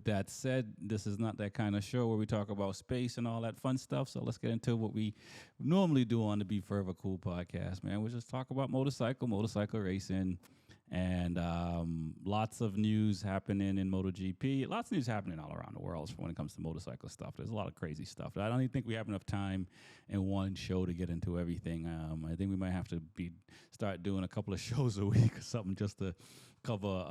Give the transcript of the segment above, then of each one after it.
with that said, this is not that kind of show where we talk about space and all that fun stuff. So let's get into what we normally do on the Be Forever Cool podcast, man. We just talk about motorcycle racing, and lots of news happening in MotoGP. Lots of news happening all around the world when it comes to motorcycle stuff. There's a lot of crazy stuff. I don't even think we have enough time in one show to get into everything. I think we might have to start doing a couple of shows a week or something just to cover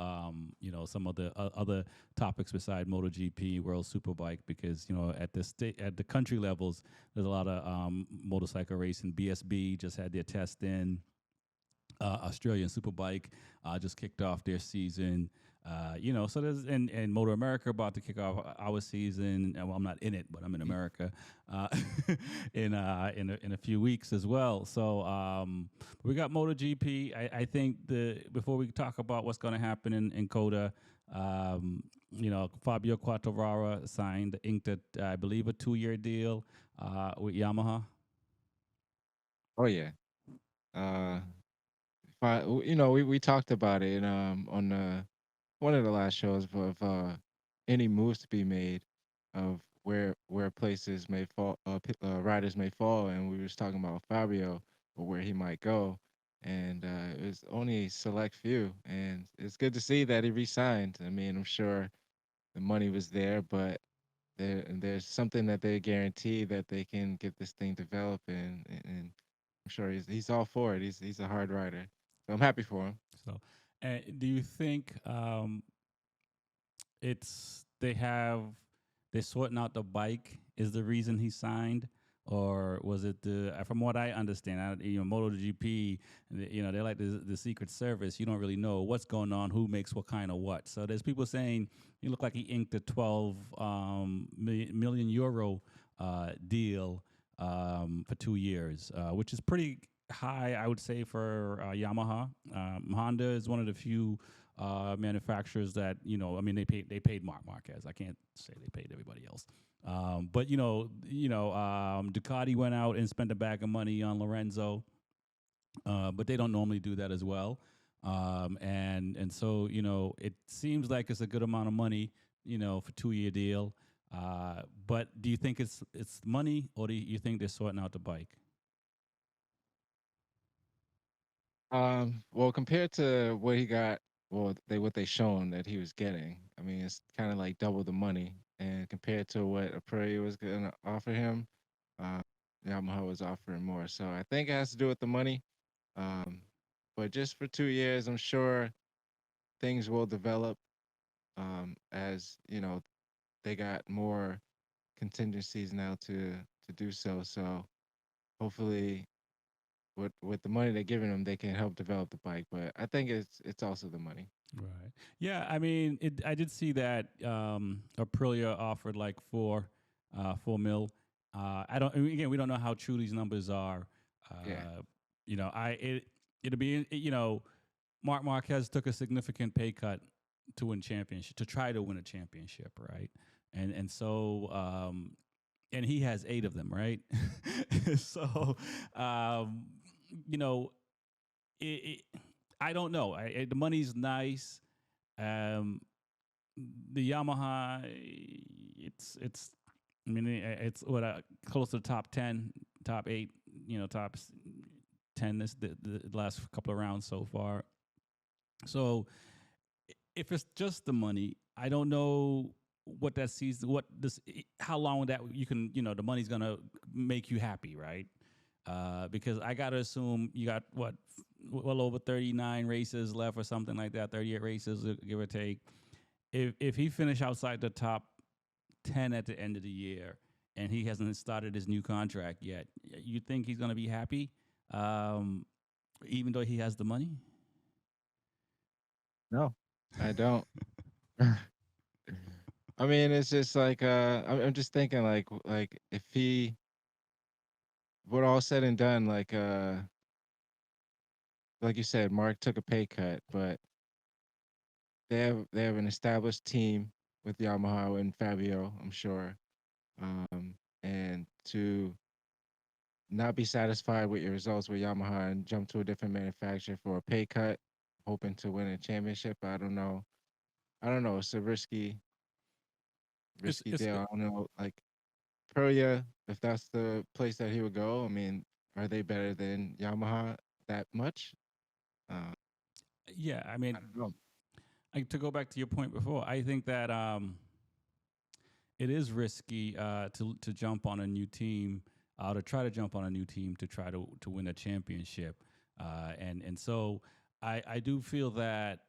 some of the other topics beside MotoGP, World Superbike, because at the at the country levels, there's a lot of motorcycle racing. BSB just had their test in. Australian Superbike just kicked off their season. So there's and Motor America about to kick off our season. Well, I'm not in it, but I'm in America uh, in a few weeks as well. So we got MotoGP. I think before we talk about what's going to happen in Coda, Fabio Quartararo inked I believe a 2-year deal with Yamaha. Oh yeah. Uh, we talked about it on one of the last shows of any moves to be made of where places may fall, riders may fall, and we was talking about Fabio or where he might go, and it was only a select few, and it's good to see that he re-signed. I mean, I'm sure the money was there, but there's something that they guarantee that they can get this thing developed, and I'm sure he's all for it. He's a hard rider, so I'm happy for him. So, do you think it's they're sorting out the bike is the reason he signed, or was it the from what I understand, MotoGP, they're like the Secret Service. You don't really know what's going on, who makes what kind of what. So there's people saying he looked like he inked a 12 million euro deal for 2 years, which is pretty high, I would say, for Yamaha. Honda is one of the few manufacturers that I mean, they paid Mark Marquez. I can't say they paid everybody else, but Ducati went out and spent a bag of money on Lorenzo, but they don't normally do that as well. And so it seems like it's a good amount of money, for 2-year deal. But do you think it's money, or do you think they're sorting out the bike? Well, compared to what he got, well, what they shown that he was getting, I mean, it's kind of like double the money. And compared to what Aprilia was going to offer him, uh, Yamaha was offering more. So I think it has to do with the money. Um, but just for 2 years, I'm sure things will develop as they got more contingencies now to do so. So hopefully with the money they're giving them, they can help develop the bike. But I think it's also the money. Right. Yeah. I mean, I did see that Aprilia offered like 4 mil. I don't. Again, we don't know how true these numbers are. Yeah. Uh, it'll be Mark Marquez took a significant pay cut to win championship to try to win a championship, right? And he has 8 of them, right? So um, you know it, I don't know. The money's nice. Um, the Yamaha, it's. I mean, it's what close to the top 10, top 8, top 10 the last couple of rounds so far. So if it's just the money, I don't know what that season, how long that you can, the money's gonna make you happy, right? Because I gotta assume you got well over 39 races left or something like that, 38 races, give or take. If he finish outside the top 10 at the end of the year and he hasn't started his new contract yet, you think he's gonna be happy, um, even though he has the money? No, I don't. I mean, it's just like I'm just thinking like if he, what all said and done, like you said, Mark took a pay cut, but they have an established team with Yamaha and Fabio, I'm sure. And to not be satisfied with your results with Yamaha and jump to a different manufacturer for a pay cut, hoping to win a championship, I don't know. I don't know. It's a risky. risky it's deal. I don't know, like Proya, if that's the place that he would go. I mean, are they better than Yamaha that much? Uh, yeah. I mean, I don't know. to go back to your point before, I think that it is risky to jump on a new team, to try to jump on a new team to try to win a championship, and so I do feel that,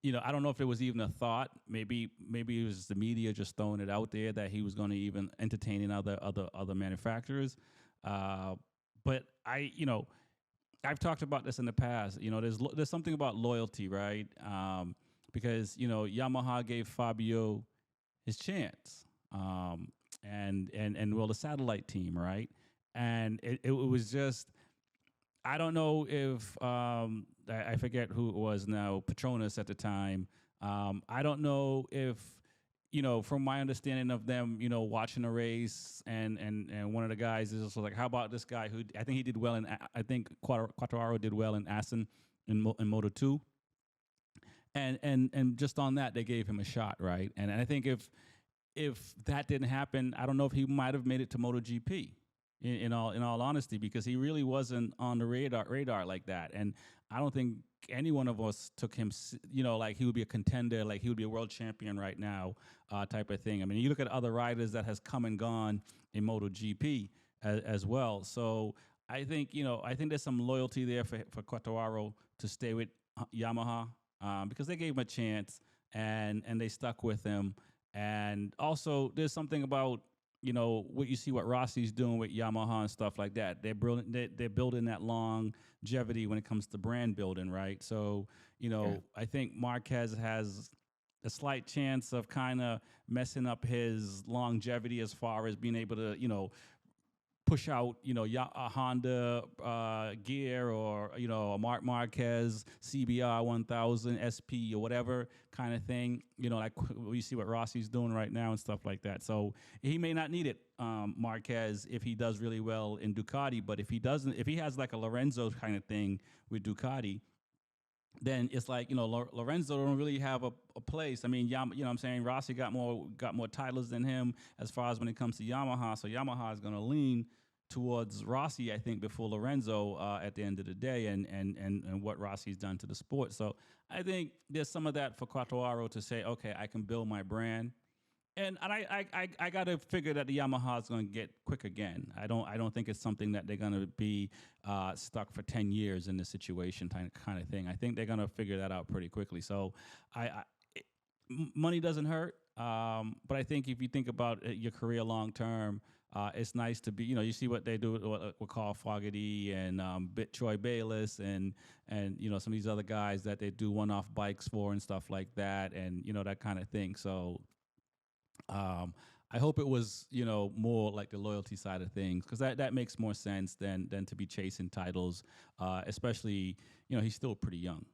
I don't know if it was even a thought. Maybe it was the media just throwing it out there that he was going to even entertaining other manufacturers. Uh, but I've talked about this in the past. There's something about loyalty, right? Because Yamaha gave Fabio his chance, and well, the satellite team, right? And it was just, I don't know if I forget who it was now, Petronas at the time. I don't know if, from my understanding of them, watching a race, and one of the guys is also like, how about this guy who I think he did well in, I think Quartararo did well in Assen in Moto 2, and just on that they gave him a shot, right? And I think if that didn't happen, I don't know if he might have made it to MotoGP. In all honesty, because he really wasn't on the radar like that, and I don't think any one of us took him. Like he would be a contender, like he would be a world champion right now, type of thing. I mean, you look at other riders that has come and gone in MotoGP as well. So I think there's some loyalty there for Quartararo to stay with Yamaha, because they gave him a chance, and they stuck with him. And also, there's something about what you see what Rossi's doing with Yamaha and stuff like that. They're building that longevity when it comes to brand building, right? So Yeah, I think Marquez has a slight chance of kind of messing up his longevity as far as being able to push out, a Honda gear, or a Mark Marquez CBR 1000 SP or whatever kind of thing. Like we see what Rossi's doing right now and stuff like that. So he may not need it, Marquez, if he does really well in Ducati. But if he doesn't, if he has like a Lorenzo kind of thing with Ducati, then it's like Lorenzo don't really have a place. I mean, what I'm saying, Rossi got more titles than him as far as when it comes to Yamaha. So Yamaha is going to lean towards Rossi, I think, before Lorenzo, at the end of the day, and what Rossi's done to the sport. So I think there's some of that for Quartararo to say, okay, I can build my brand. And I got to figure that the Yamaha is going to get quick again. I don't think it's something that they're going to be stuck for 10 years in this situation kind of thing. I think they're going to figure that out pretty quickly. So money doesn't hurt, but I think if you think about your career long term, it's nice to be. You see what they do with Carl Fogarty and Troy Bayliss, and some of these other guys that they do one-off bikes for and stuff like that, and that kind of thing. So I hope it was, more like the loyalty side of things, because that makes more sense than to be chasing titles, especially, he's still pretty young.